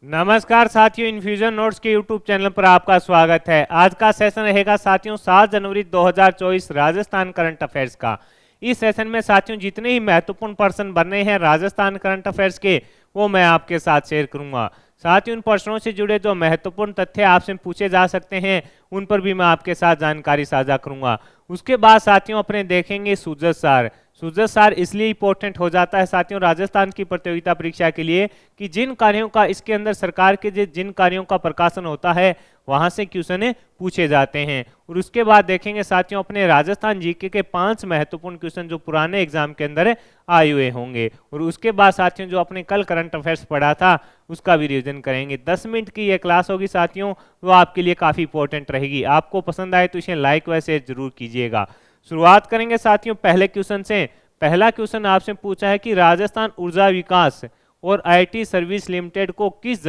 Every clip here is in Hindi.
नमस्कार साथियों, इन्फ्यूजन नोट्स के यूट्यूब चैनल पर आपका स्वागत है। आज का सेशन रहेगा साथियों 7 जनवरी 2024 राजस्थान करंट अफेयर्स का। इस सेशन में साथियों जितने ही महत्वपूर्ण प्रश्न बन रहे हैं राजस्थान करंट अफेयर्स के, वो मैं आपके साथ शेयर करूंगा। साथियों उन प्रश्नों से जुड़े जो महत्वपूर्ण तथ्य आपसे पूछे जा सकते हैं उन पर भी मैं आपके साथ जानकारी साझा करूंगा। उसके बाद साथियों अपने देखेंगे सूजत सार। सूजत सार इसलिए इंपॉर्टेंट हो जाता है साथियों राजस्थान की प्रतियोगिता परीक्षा के लिए कि जिन कार्यों का इसके अंदर सरकार के जिन कार्यों का प्रकाशन होता है वहां से क्वेश्चन पूछे जाते हैं। और उसके बाद देखेंगे साथियों अपने राजस्थान जीके के 5 महत्वपूर्ण क्वेश्चन जो पुराने एग्जाम के अंदर आए हुए होंगे। और उसके बाद साथियों जो अपने कल करंट अफेयर्स पढ़ा था उसका भी रिवीजन करेंगे। 10 मिनट की ये क्लास होगी साथियों, वो आपके लिए काफी इंपॉर्टेंट रहेगी। आपको पसंद आए तो इसे लाइक व शेयर जरूर कीजिएगा। शुरुआत करेंगे साथियों पहले क्वेश्चन से। पहला क्वेश्चन आपसे पूछा है कि राजस्थान ऊर्जा विकास और आईटी सर्विस लिमिटेड को किस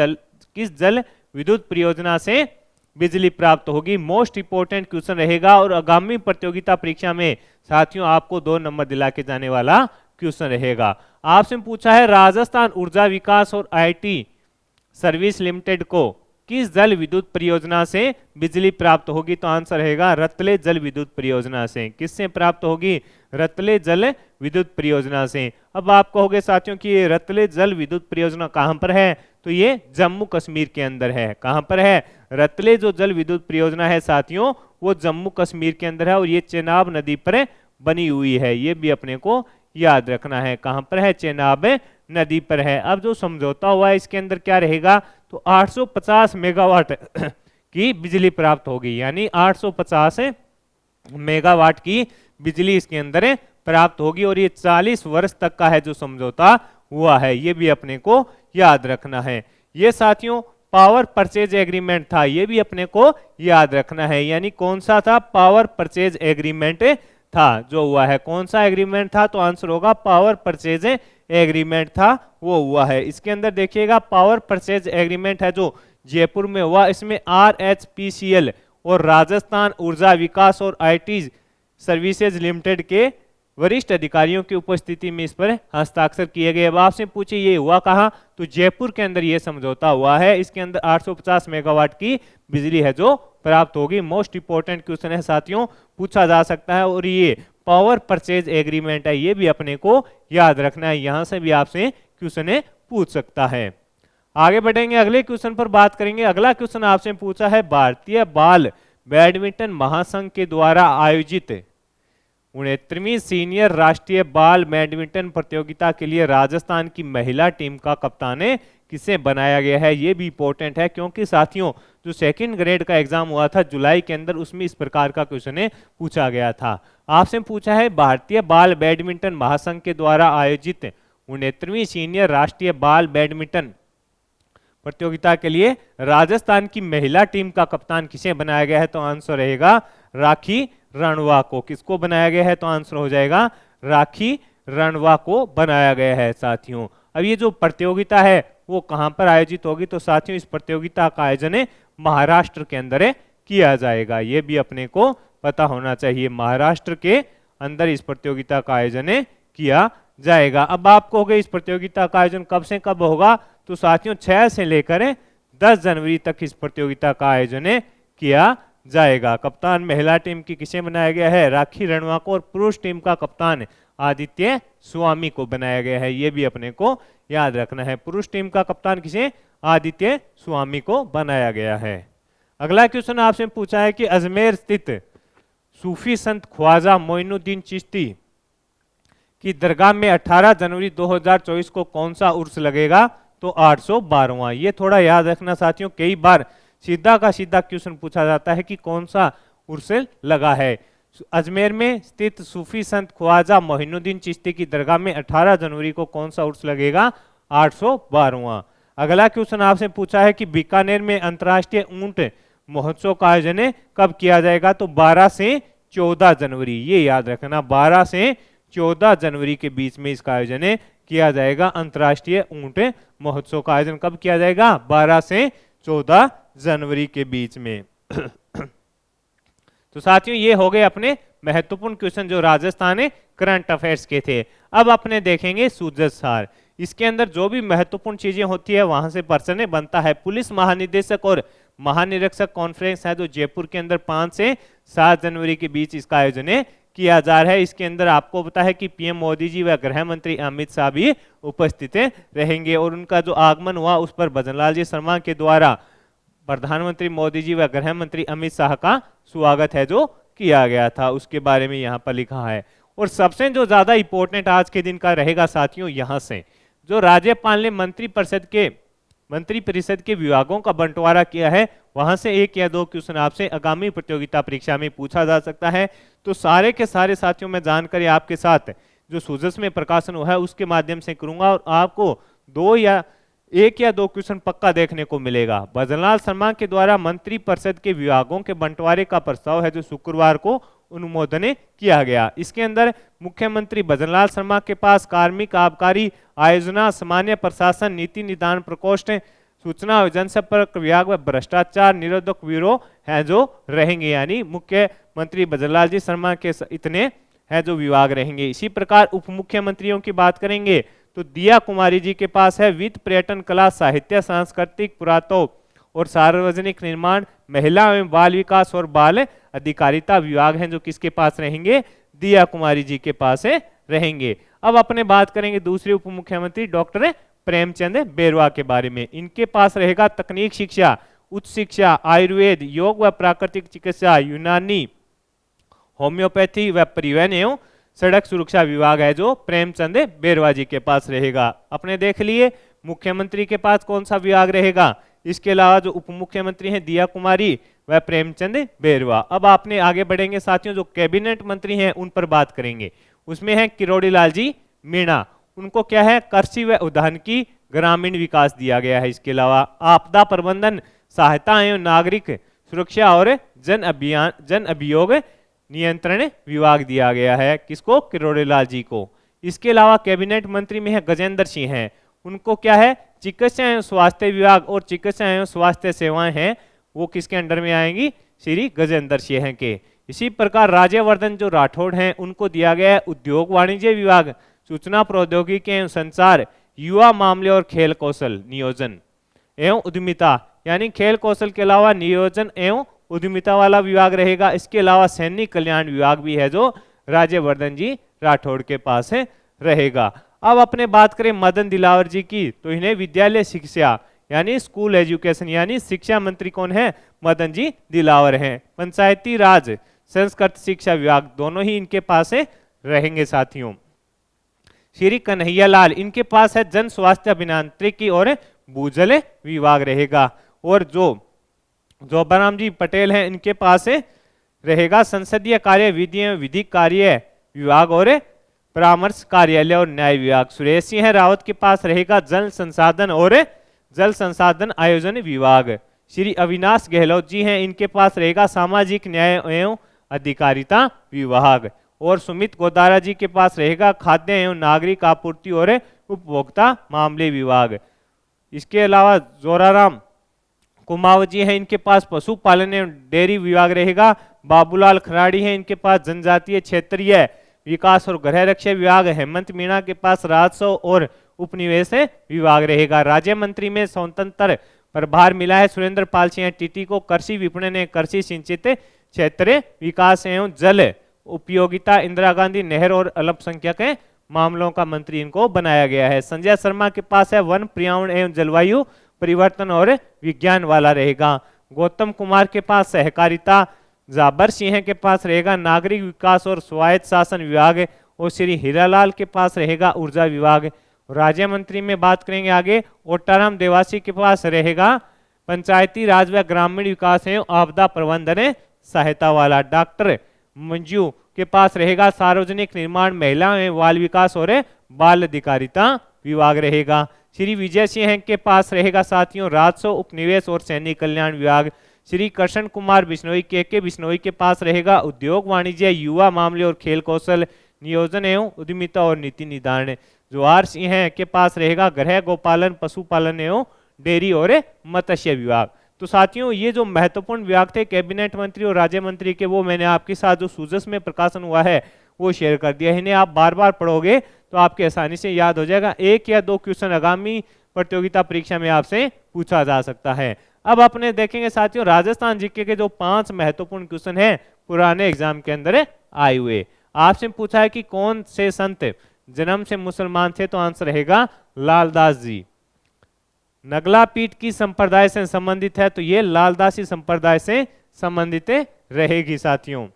जल विद्युत परियोजना से बिजली प्राप्त होगी। मोस्ट इंपोर्टेंट क्वेश्चन रहेगा और आगामी प्रतियोगिता परीक्षा में साथियों आपको 2 नंबर दिला के जाने वाला क्वेश्चन रहेगा। आपसे पूछा है राजस्थान ऊर्जा विकास और आईटी सर्विस लिमिटेड को किस जल विद्युत परियोजना से बिजली प्राप्त होगी, तो आंसर रहेगा रतले जल विद्युत परियोजना से। किससे प्राप्त होगी? रतले जल विद्युत परियोजना से। अब आप कहोगे साथियों कि ये रतले जल विद्युत परियोजना कहां पर है, तो ये जम्मू कश्मीर के अंदर है। कहां पर है? रतले जो जल विद्युत परियोजना है साथियों वो जम्मू कश्मीर के अंदर है और ये चेनाब नदी पर बनी हुई है। ये भी अपने को याद रखना है। कहां पर है? चेनाब नदी पर है। अब जो समझौता हुआ है इसके अंदर क्या रहेगा, तो 850 मेगावाट की बिजली प्राप्त होगी, यानी 850 मेगावाट की बिजली इसके अंदर प्राप्त होगी। और ये 40 वर्ष तक का है जो समझौता हुआ है, ये भी अपने को याद रखना है। ये साथियों पावर परचेज एग्रीमेंट था, ये भी अपने को याद रखना है। यानी कौन सा था? पावर परचेज एग्रीमेंट था जो हुआ है। कौन सा एग्रीमेंट था? तो आंसर होगा पावर परचेज एग्रीमेंट था, वो हुआ है। इसके अंदर देखिएगा पावर परचेज एग्रीमेंट है जो जयपुर में हुआ। इसमें RHPCL और राजस्थान ऊर्जा विकास और आईटी सर्विसेज लिमिटेड के वरिष्ठ अधिकारियों की उपस्थिति में इस पर हस्ताक्षर किए गए। अब आपसे पूछे ये हुआ कहाँ, तो जयपुर के अंदर ये समझौता हुआ है। इसके अंदर 850 मेगावाट की बिजली है जो प्राप्त होगी। मोस्ट इंपोर्टेंट क्वेश्चन है साथियों, पूछा जा सकता है। और ये पावर परचेज एग्रीमेंट है, ये भी अपने को याद रखना है। यहां से भी आपसे क्वेश्चन पूछ सकता है। आगे बढ़ेंगे, अगले क्वेश्चन पर बात करेंगे। अगला क्वेश्चन आपसे पूछा है भारतीय बाल बैडमिंटन महासंघ के द्वारा आयोजित 69वीं सीनियर राष्ट्रीय बाल बैडमिंटन प्रतियोगिता के लिए राजस्थान की महिला टीम का कप्तान किसे बनाया गया है। ये भी इंपॉर्टेंट है क्योंकि साथियों जो सेकंड ग्रेड का एग्जाम हुआ था जुलाई के अंदर उसमें इस प्रकार का क्वेश्चन पूछा गया था। आपसे पूछा है भारतीय बाल बैडमिंटन महासंघ के द्वारा आयोजित 69वीं सीनियर राष्ट्रीय बाल बैडमिंटन प्रतियोगिता के लिए राजस्थान की महिला टीम का कप्तान किसे बनाया गया है, तो आंसर रहेगा राखी रणवा को। किसको बनाया गया है, तो आंसर हो जाएगा राखी रणवा को बनाया गया है साथियों। अब ये जो प्रतियोगिता है वो कहां पर आयोजित होगी, तो साथियों इस प्रतियोगिता का आयोजन महाराष्ट्र के अंदर किया जाएगा। ये भी अपने को पता होना चाहिए, महाराष्ट्र के अंदर इस प्रतियोगिता का आयोजन किया जाएगा। अब आप कहोगे इस प्रतियोगिता का आयोजन कब से कब होगा, तो साथियों 6 से लेकर 10 जनवरी तक इस प्रतियोगिता का आयोजन किया जाएगा। कप्तान महिला टीम की किसे बनाया गया है, राखी रणवा को। और पुरुष टीम का कप्तान आदित्य स्वामी को बनाया गया है। ये भी अपने को याद रखना है। पुरुष टीम का कप्तान किसे? आदित्य स्वामी को बनाया गया है। अगला क्वेश्चन आपसे पूछा है कि अजमेर स्थित सूफी संत ख्वाजा मोइनुद्दीन चिश्ती की दरगाह में 18 जनवरी 2024 को कौन सा उर्स लगेगा, तो 812वां। ये थोड़ा याद रखना साथियों, कई बार सीधा का सीधा क्वेश्चन पूछा जाता है कि कौन सा उर्स लगा है। अजमेर में स्थित सूफी संत ख्वाजा मोइनुद्दीन चिश्ती की दरगाह में 18 जनवरी को कौन सा उर्स लगेगा, 812वां। अगला क्वेश्चन आपसे पूछा है कि बीकानेर में अंतर्राष्ट्रीय ऊंट महोत्सव का आयोजन कब किया जाएगा, तो 12 से 14 जनवरी। ये याद रखना, 12 से 14 जनवरी के बीच में इसका आयोजन किया जाएगा। अंतर्राष्ट्रीय ऊंट महोत्सव का आयोजन कब किया जाएगा, 12 से 14 जनवरी के बीच में। तो साथियों ये हो गए अपने महत्वपूर्ण क्वेश्चन जो राजस्थान करंट अफेयर्स के थे। अब अपने देखेंगे सूजत सार। इसके अंदर जो भी महत्वपूर्ण चीजें होती है वहां से प्रश्न बनता है। पुलिस महानिदेशक और महानिरीक्षक कॉन्फ्रेंस है जो जयपुर के अंदर 5 से 7 जनवरी के बीच इसका आयोजन किया जा रहा है। इसके अंदर आपको पता है कि पीएम मोदी जी व गृह मंत्री अमित शाह भी उपस्थित रहेंगे और उनका जो आगमन हुआ उस पर भजनलाल जी शर्मा के द्वारा प्रधानमंत्री मोदी जी व गृह मंत्री अमित शाह का स्वागत है जो किया गया था, उसके बारे में यहाँ पर लिखा है। और सबसे जो ज्यादा इंपॉर्टेंट आज के दिन का रहेगा साथियों, यहाँ से जो राज्यपाल ने मंत्री परिषद के विभागों का बंटवारा किया है वहां से 1 या 2 क्वेश्चन आपसे आगामी प्रतियोगिता परीक्षा में पूछा जा सकता है। तो सारे के सारे साथियों में जानकारी आपके साथ जो सूजस में प्रकाशन हुआ है उसके माध्यम से करूंगा और आपको 1 या 2 क्वेश्चन पक्का देखने को मिलेगा। भजनलाल शर्मा के द्वारा मंत्री परिषद के विभागों के बंटवारे का प्रस्ताव है जो शुक्रवार को अनुमोदन किया गया। इसके अंदर मुख्यमंत्री भजनलाल शर्मा के पास कार्मिक, आबकारी, आयोजना, सामान्य प्रशासन, नीति निदान प्रकोष्ठ, सूचना और जनसंपर्क विभाग व भ्रष्टाचार निरोधक ब्यूरो है जो रहेंगे। यानी मुख्यमंत्री भजनलाल जी शर्मा के इतने है जो विभाग रहेंगे। इसी प्रकार उप मुख्यमंत्रियों की बात करेंगे तो दिया कुमारी जी के पास है वित्त, पर्यटन, कला, साहित्य, सांस्कृतिक, पुरातत्व और सार्वजनिक निर्माण, महिला एवं बाल विकास और बाल अधिकारिता विभाग हैं जो किसके पास रहेंगे, दिया कुमारी जी के पास रहेंगे। अब अपने बात करेंगे दूसरे उप मुख्यमंत्री डॉक्टर प्रेमचंद बेरवा के बारे में। इनके पास रहेगा तकनीक शिक्षा, उच्च शिक्षा, आयुर्वेद, योग व प्राकृतिक चिकित्सा, यूनानी, होम्योपैथी व परिवहन एवं सड़क सुरक्षा विभाग है जो प्रेमचंद बेरवा जी के पास रहेगा। अपने देख लिए मुख्यमंत्री के पास कौन सा विभाग रहेगा। इसके अलावा जो उप मुख्यमंत्री हैं दिया कुमारी व प्रेमचंद बेरवा। अब आपने आगे बढ़ेंगे साथियों, जो कैबिनेट मंत्री हैं उन पर बात करेंगे। उसमें है किरोड़ी लाल जी मीणा, उनको क्या है कृषि व उद्यानिकी ग्रामीण विकास दिया गया है। इसके अलावा आपदा प्रबंधन, सहायता एवं नागरिक सुरक्षा और जन अभियोग नियंत्रण विभाग दिया गया है। किसको, किरोड़ी लाल जी को। इसके अलावा कैबिनेट मंत्री में है गजेंद्र सिंह हैं, उनको क्या है चिकित्सा एवं स्वास्थ्य विभाग और चिकित्सा एवं स्वास्थ्य सेवाएं हैं वो किसके अंडर में आएंगी, श्री गजेंद्र सिंह के। इसी प्रकार राज्यवर्धन जो राठौड़ हैं उनको दिया गया है उद्योग वाणिज्य विभाग, सूचना प्रौद्योगिकी एवं संचार, युवा मामले और खेल कौशल नियोजन एवं उद्यमिता, यानी खेल कौशल के अलावा नियोजन एवं उद्यमिता वाला विभाग रहेगा। इसके अलावा सैनिक कल्याण विभाग भी है जो राज्यवर्धन जी राठौड़ के पास रहेगा। अब अपने बात करें मदन दिलावर जी की तो इन्हें विद्यालय शिक्षा यानी स्कूल एजुकेशन यानी शिक्षा मंत्री कौन है, मदन जी दिलावर हैं। पंचायती राज, संस्कृत शिक्षा विभाग दोनों ही इनके पास रहेंगे साथियों। श्री कन्हैया लाल इनके पास है जन स्वास्थ्य अभियांत्रिकी और भूजल विभाग रहेगा। और जो जोबाराम जी पटेल हैं इनके पास रहेगा संसदीय कार्य, विधिक कार्य विभाग और परामर्श कार्यालय और न्याय विभाग। सुरेश सिंह रावत के पास रहेगा जल संसाधन आयोजन विभाग। श्री अविनाश गहलोत जी हैं, इनके पास रहेगा सामाजिक न्याय एवं अधिकारिता विभाग। और सुमित गोदारा जी के पास रहेगा खाद्य एवं नागरिक आपूर्ति और उपभोक्ता मामले विभाग। इसके अलावा जोराराम कुमावत जी हैं, इनके पास पशुपालन एवं डेयरी विभाग रहेगा। बाबूलाल खराड़ी हैं, इनके पास जनजातीय क्षेत्रीय विकास और गृह रक्षा विभाग। हेमंत मीणा के पास राजस्व और उपनिवेश विभाग रहेगा। राज्य मंत्री में स्वतंत्र प्रभार मिला है सुरेंद्र पाल सिंह टीटी को। कृषि विपणन एवं कृषि सिंचित क्षेत्र विकास एवं जल उपयोगिता, इंदिरा गांधी नहर और अल्पसंख्यक मामलों का मंत्री इनको बनाया गया है। संजय शर्मा के पास है वन, पर्यावरण एवं जलवायु परिवर्तन और विज्ञान वाला रहेगा। गौतम कुमार के पास सहकारिता, जाबर सिंह के पास रहेगा नागरिक विकास और स्वायत्त शासन विभाग और श्री हीरालाल के पास रहेगा ऊर्जा विभाग। राज्य मंत्री में बात करेंगे आगे, ओटाराम देवासी के पास रहेगा पंचायती राज व ग्रामीण विकास एवं आपदा प्रबंधन सहायता वाला। डॉक्टर मंजू के पास रहेगा सार्वजनिक निर्माण, महिला एवं बाल विकास और बाल अधिकारिता विभाग रहेगा। श्री विजय सिंह के पास रहेगा साथियों राजस्व, उपनिवेश और सैनिक कल्याण विभाग। श्री कृष्ण कुमार बिश्नोई के बिश्नोई के पास रहेगा उद्योग वाणिज्य, युवा मामले और खेल कौशल, नियोजन एवं उद्यमिता और नीति निदान। जवाहर सिंह के पास रहेगा गृह, गोपालन, पशुपालन एवं डेयरी और मत्स्य विभाग। तो साथियों ये जो महत्वपूर्ण विभाग थे कैबिनेट मंत्री और राज्य मंत्री के, वो मैंने आपके साथ जो सूजस में प्रकाशन हुआ है वो शेयर कर दिया। इन्हें आप बार बार पढ़ोगे तो आपके आसानी से याद हो जाएगा। एक या दो क्वेश्चन आगामी प्रतियोगिता परीक्षा में आपसे पूछा जा सकता है। अब अपने देखेंगे साथियों राजस्थान जीके के जो 5 महत्वपूर्ण क्वेश्चन हैं पुराने एग्जाम के अंदर आए हुए। आपसे पूछा है कि कौन से संत जन्म से मुसलमान थे, तो आंसर रहेगा लालदास जी। नगला पीठ की संप्रदाय से संबंधित है, तो ये लालदासी संप्रदाय से संबंधित रहेगी साथियों।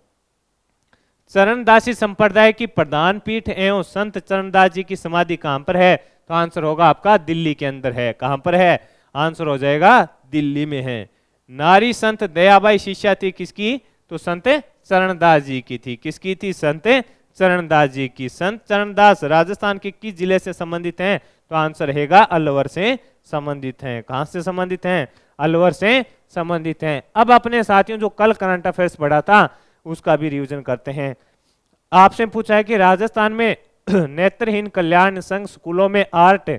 चरणदासी संप्रदाय की प्रधान पीठ एवं संत चरणदास जी की समाधि कहां पर है, तो आंसर होगा आपका दिल्ली के अंदर है। कहां पर है, आंसर हो जाएगा दिल्ली में है। नारी संत दयाबाई शिष्या थी किसकी, तो संत चरणदास जी की थी। किसकी थी, संत चरणदास जी की। संत चरणदास राजस्थान के किस जिले से संबंधित हैं, तो आंसर रहेगा अलवर से संबंधित हैं। कहां से संबंधित हैं, अलवर से संबंधित हैं। अब अपने साथियों जो कल करंट अफेयर्स पढ़ा था उसका भी रिवीजन करते हैं। आपसे पूछा है कि राजस्थान में नेत्रहीन कल्याण संघ स्कूलों में आर्ट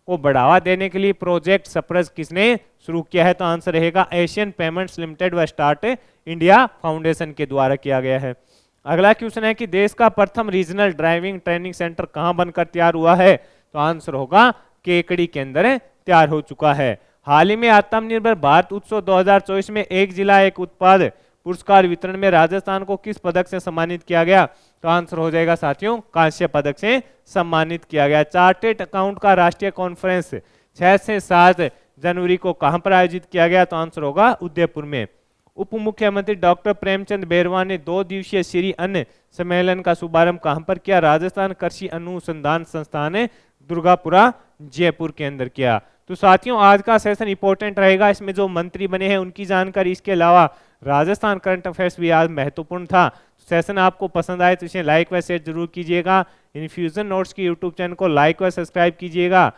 को बढ़ावा देने के लिए प्रोजेक्ट सप्रज किसने शुरू किया है, तो आंसर रहेगा एशियन पेमेंट्स लिमिटेड व स्टार्ट इंडिया फाउंडेशन के द्वारा किया गया है। अगला क्वेश्चन है कि देश का प्रथम रीजनल ड्राइविंग ट्रेनिंग सेंटर कहां बनकर तैयार हुआ है, तो आंसर होगा केकड़ी के अंदर तैयार हो चुका है। हाल ही में आत्मनिर्भर भारत उत्सव 2024 में एक जिला एक उत्पाद पुरस्कार वितरण में राजस्थान को किस पदक से सम्मानित किया गया, तो आंसर हो जाएगा साथियों कांस्य पदक से सम्मानित किया गया। चार्टेड अकाउंट का राष्ट्रीय कॉन्फ्रेंस 6 से 7 जनवरी को कहां पर आयोजित किया गया, तो आंसर होगा उदयपुर में। उप मुख्यमंत्री डॉक्टर प्रेमचंद बैरवा ने 2 दिवसीय श्री अन्न सम्मेलन का शुभारंभ कहां पर किया, राजस्थान कृषि अनुसंधान संस्थान दुर्गापुरा जयपुर के अंदर किया। तो साथियों आज का सेशन इंपॉर्टेंट रहेगा, इसमें जो मंत्री बने हैं उनकी जानकारी, इसके अलावा राजस्थान करंट अफेयर्स भी आज महत्वपूर्ण था। सेशन आपको पसंद आए तो इसे लाइक व शेयर जरूर कीजिएगा। इन्फ्यूजन नोट्स की यूट्यूब चैनल को लाइक व सब्सक्राइब कीजिएगा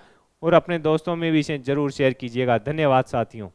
और अपने दोस्तों में भी इसे जरूर शेयर कीजिएगा। धन्यवाद साथियों।